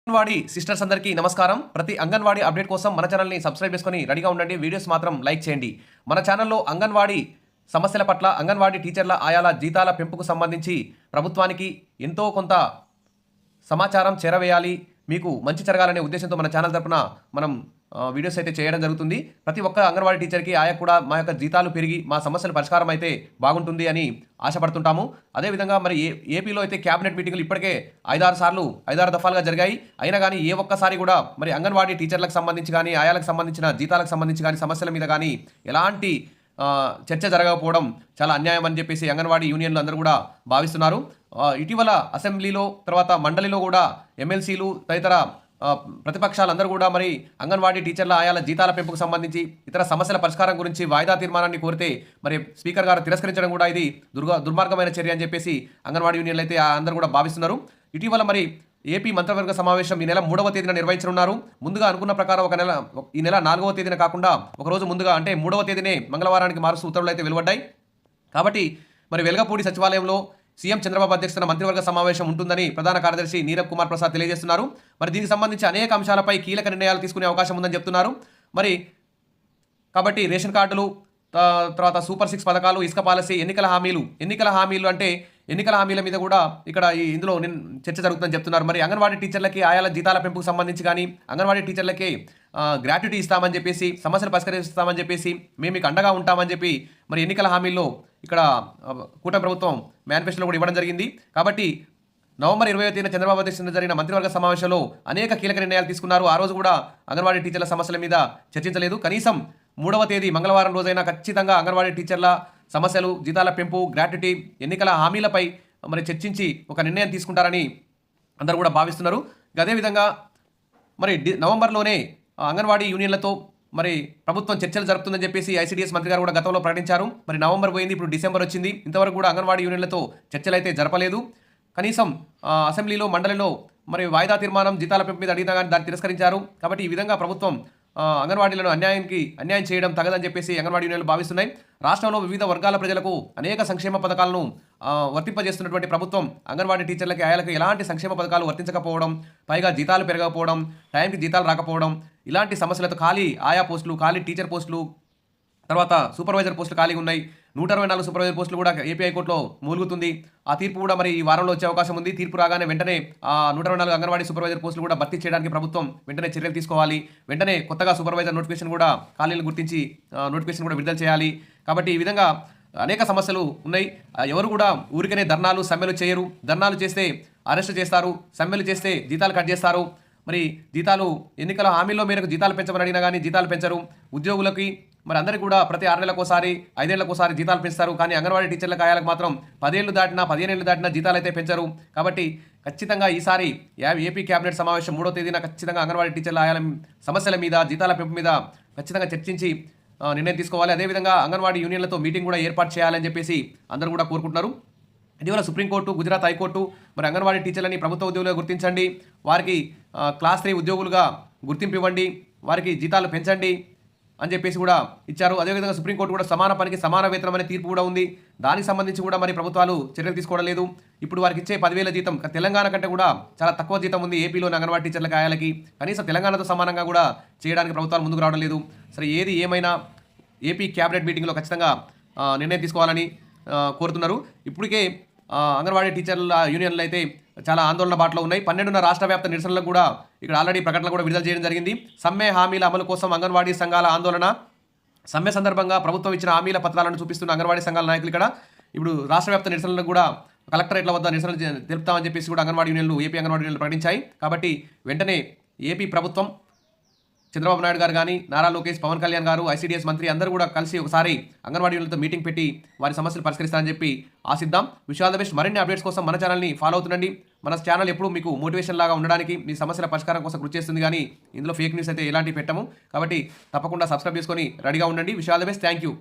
Anganwadi sisters అందరికీ నమస్కారం. ప్రతి అంగన్వాడీ అప్డేట్ కోసం మన ఛానల్ని సబ్స్క్రైబ్ చేసుకొని రెడీగా ఉండండి. వీడియోస్ మాత్రం లైక్ చేయండి. మన ఛానల్లో అంగన్వాడీ సమస్యల పట్ల, అంగన్వాడీ టీచర్ల ఆయాల జీతాల పెంపుకు సంబంధించి ప్రభుత్వానికి ఎంతో కొంత సమాచారం చేరవేయాలి, మీకు మంచి జరగాలనే ఉద్దేశంతో మన ఛానల్ తరపున మనం వీడియోస్ అయితే చేయడం జరుగుతుంది. ప్రతి ఒక్క అంగన్వాడీ టీచర్కి ఆయా కూడా మా యొక్క జీతాలు పెరిగి మా సమస్యల పరిష్కారం అయితే బాగుంటుంది అని ఆశపడుతుంటాము. అదేవిధంగా మరి ఏపీలో అయితే క్యాబినెట్ మీటింగ్లు ఇప్పటికే 5-6 దఫాలుగా జరిగాయి. అయినా కానీ ఏ ఒక్కసారి కూడా మరి అంగన్వాడీ టీచర్లకు సంబంధించి కానీ, ఆయాలకు సంబంధించిన జీతాలకు సంబంధించి కానీ, సమస్యల మీద కానీ ఎలాంటి చర్చ జరగకపోవడం చాలా అన్యాయం అని చెప్పేసి అంగన్వాడీ యూనియన్లు అందరూ కూడా భావిస్తున్నారు. ఇటీవల అసెంబ్లీలో, తర్వాత మండలిలో కూడా ఎమ్మెల్సీలు తదితర ప్రతిపక్షాలందరూ కూడా మరి అంగన్వాడీ టీచర్ల ఆయాల జీతాల పెంపుకు సంబంధించి ఇతర సమస్యల పరిష్కారం గురించి వాయిదా తీర్మానాన్ని కోరితే మరి స్పీకర్ గారు తిరస్కరించడం కూడా ఇది దుర్మార్గమైన చర్య అని చెప్పేసి అంగన్వాడీ యూనియన్లు అయితే అందరూ కూడా భావిస్తున్నారు. ఇటీవల మరి ఏపీ మంత్రివర్గ సమావేశం ఈ నెల 3వ తేదీన నిర్వహించనున్నారు. ముందుగా అనుకున్న ప్రకారం ఈ నెల 4వ తేదీన కాకుండా ఒకరోజు ముందుగా అంటే 3వ తేదీనే మంగళవారానికి మారుస్తూ ఉత్తర్వులు అయితే వెలువడ్డాయి. కాబట్టి మరి వెలగపూడి సచివాలయంలో సీఎం చంద్రబాబు అధ్యక్షతన మంత్రివర్గ సమావేశం ఉంటుందని ప్రధాన కార్యదర్శి నీరబ్ కుమార్ ప్రసాద్ తెలియజేస్తున్నారు. మరి దీనికి సంబంధించి అనేక అంశాలపై కీలక నిర్ణయాలు తీసుకునే అవకాశం ఉందని చెప్తున్నారు. మరి కాబట్టి రేషన్ కార్డులు, తర్వాత సూపర్ 6 పథకాలు, ఇసుక పాలసీ, ఎన్నికల హామీలు అంటే ఎన్నికల హామీల మీద కూడా ఇక్కడ ఇందులో చర్చ జరుగుతుందని చెప్తున్నారు. మరి అంగన్వాడీ టీచర్లకి ఆయాల జీతాల పెంపుకు సంబంధించి కానీ, అంగన్వాడీ టీచర్లకి గ్రాట్యుటీ ఇస్తామని చెప్పేసి, సమస్యలు పరిష్కరిస్తామని చెప్పేసి, మేము మీకు అండగా ఉంటామని చెప్పి మరి ఎన్నికల హామీల్లో ఇక్కడ కూటమి ప్రభుత్వం మేనిఫెస్టోలో కూడా ఇవ్వడం జరిగింది. కాబట్టి నవంబర్ 20వ తేదీన చంద్రబాబు అధ్యక్షతన జరిగిన మంత్రివర్గ సమావేశంలో అనేక కీలక నిర్ణయాలు తీసుకున్నారు. ఆ రోజు కూడా అంగన్వాడీ టీచర్ల సమస్యల మీద చర్చించలేదు. కనీసం 3వ తేదీ మంగళవారం రోజైనా ఖచ్చితంగా అంగన్వాడీ టీచర్ల సమస్యలు, జీతాల పెంపు, గ్రాట్యుటీ, ఎన్నికల హామీలపై మరి చర్చించి ఒక నిర్ణయం తీసుకుంటారని అందరూ కూడా భావిస్తున్నారు. అదేవిధంగా మరి నవంబర్లోనే అంగన్వాడీ యూనియన్లతో మరి ప్రభుత్వం చర్చలు జరుపుతుందని చెప్పేసి ఐసీడీఎస్ మంత్రి గారు కూడా గతంలో ప్రకటించారు. మరి నవంబర్ పోయింది, ఇప్పుడు డిసెంబర్ వచ్చింది. ఇంతవరకు కూడా అంగన్వాడీ యూనియన్లతో చర్చలు అయితే జరపలేదు. కనీసం అసెంబ్లీలో, మండలిలో మరి వాయిదా తీర్మానం జీతాల పెంపు మీద అడిగినా కానీ దాన్ని తిరస్కరించారు. కాబట్టి ఈ విధంగా ప్రభుత్వం అంగన్వాడీలను అన్యాయం చేయడం తగదని చెప్పేసి అంగన్వాడీ యూనియన్లు భావిస్తున్నాయి. రాష్ట్రంలో వివిధ వర్గాల ప్రజలకు అనేక సంక్షేమ పథకాలను వర్తింపజేస్తున్నటువంటి ప్రభుత్వం అంగన్వాడీ టీచర్లకి, ఆయాలకు ఎలాంటి సంక్షేమ పథకాలు వర్తించకపోవడం, పైగా జీతాలు పెరగకపోవడం, టైంకి జీతాలు రాకపోవడం, ఇలాంటి సమస్యలతో ఆయా పోస్టులు, ఖాళీ టీచర్ పోస్టులు, తర్వాత సూపర్వైజర్ పోస్టులు ఖాళీగా ఉన్నాయి. 124 సూపర్వైజర్ పోస్టులు కూడా ఏపీ హైకోర్టులో మూలుగుతుంది. ఆ తీర్పు కూడా మరి ఈ వారంలో వచ్చే అవకాశం ఉంది. తీర్పు రాగానే వెంటనే 124 అంగన్వాడీ సూపర్వైజర్ పోస్టులు కూడా భర్తీ చేయడానికి ప్రభుత్వం వెంటనే చర్యలు తీసుకోవాలి. వెంటనే కొత్తగా సూపర్వైజర్ నోటిఫికేషన్ కూడా ఖాళీలు గుర్తించి నోటిఫికేషన్ కూడా విడుదల చేయాలి. కాబట్టి ఈ విధంగా అనేక సమస్యలు ఉన్నాయి. ఎవరు కూడా ఊరికనే ధర్నాలు, సమ్మెలు చేయరు. ధర్నాలు చేస్తే అరెస్ట్ చేస్తారు, సమ్మెలు చేస్తే జీతాలు కట్ చేస్తారు. మరి జీతాలు ఎన్నికల హామీల్లో మేరకు జీతాలు పెంచమని అడిగినా కానీ జీతాలు పెంచరు. ఉద్యోగులకి మరి అందరికీ కూడా ప్రతి 6 నెలలకోసారి, 5 ఏళ్లకోసారి జీతాలు పెంచుతారు. కానీ అంగన్వాడీ టీచర్లకు, ఆయాలకు మాత్రం 10 ఏళ్ళు దాటినా, 15 ఏళ్ళు దాటినా జీతాలు అయితే పెంచరు. కాబట్టి ఖచ్చితంగా ఈసారి ఏపీ క్యాబినెట్ సమావేశం 3వ తేదీన ఖచ్చితంగా అంగన్వాడీ టీచర్ల ఆయాల సమస్యల మీద, జీతాల పెంపు మీద ఖచ్చితంగా చర్చించి నిర్ణయం తీసుకోవాలి. అదేవిధంగా అంగన్వాడీ యూనియన్లతో మీటింగ్ కూడా ఏర్పాటు చేయాలని చెప్పేసి అందరూ కూడా కోరుకుంటున్నారు. ఇటీవల సుప్రీంకోర్టు, గుజరాత్ హైకోర్టు మరి అంగన్వాడీ టీచర్లని ప్రభుత్వ ఉద్యోగులుగా గుర్తించండి, వారికి క్లాస్ 3 ఉద్యోగులుగా గుర్తింపు ఇవ్వండి, వారికి జీతాలు పెంచండి అని చెప్పేసి కూడా ఇచ్చారు. అదేవిధంగా సుప్రీంకోర్టు కూడా సమాన పనికి సమాన వేతనం అనే తీర్పు కూడా ఉంది. దానికి సంబంధించి కూడా మరి ప్రభుత్వాలు చర్యలు తీసుకోవడం లేదు. ఇప్పుడు వారికి ఇచ్చే 10,000 జీతం తెలంగాణ కంటే కూడా చాలా తక్కువ జీతం ఉంది ఏపీలోని అంగన్వాడీ టీచర్లకు, ఆయాలకి. కనీసం తెలంగాణతో సమానంగా కూడా చేయడానికి ప్రభుత్వాలు ముందుకు రావడం లేదు. సరే, ఏది ఏమైనా ఏపీ క్యాబినెట్ మీటింగ్లో ఖచ్చితంగా నిర్ణయం తీసుకోవాలని కోరుతున్నారు. ఇప్పటికే అంగన్వాడీ టీచర్ల యూనియన్లు అయితే చాలా ఆందోళన బాటలో ఉన్నాయి. 12న రాష్ట్ర వ్యాప్త నిరసనలకు కూడా ఇక్కడ ఆల్రెడీ ప్రకటనలు కూడా విడుదల చేయడం జరిగింది. సమ్మె హామీల అమలు కోసం అంగన్వాడీ సంఘాల ఆందోళన. సమ్మె సందర్భంగా ప్రభుత్వం ఇచ్చిన హామీల పత్రాలను చూపిస్తున్న అంగన్వాడీ సంఘాల నాయకులు ఇక్కడ ఇప్పుడు రాష్ట్ర వ్యాప్త నిరసనలకు కూడా కలెక్టరేట్ల వద్ద నిరసనలు తెలుపుతామని చెప్పేసి కూడా ఏపీ అంగన్వాడీ యూనియన్లు ప్రకటించాయి. కాబట్టి వెంటనే ఏపీ ప్రభుత్వం, చంద్రబాబు నాయుడు గారు కానీ, నారా లోకేష్, పవన్ కళ్యాణ్ గారు, ఐసీడీఎస్ మంత్రి అందరూ కూడా కలిసి ఒకసారి అంగన్వాడీ యూనియన్లతో మీటింగ్ పెట్టి వారి సమస్యలు పరిష్కరిస్తారని చెప్పి ఆశిద్దాం. Wish all the best. మరిన్ని అప్డేట్స్ కోసం మన ఛానల్ని ఫాలో అవుతుండండి. మన ఛానల్ ఎప్పుడు మీకు మోటివేషన్ లాగా ఉండడానికి, మీ సమస్యల పరిష్కారం కోసం కృషి చేస్తుంది. కానీ ఇందులో ఫేక్ న్యూస్ అయితే ఎలాంటివి పెట్టము. కాబట్టి తప్పకుండా సబ్స్క్రైబ్ చేసుకొని రెడీగా ఉండండి. Wish all the best. Thank you.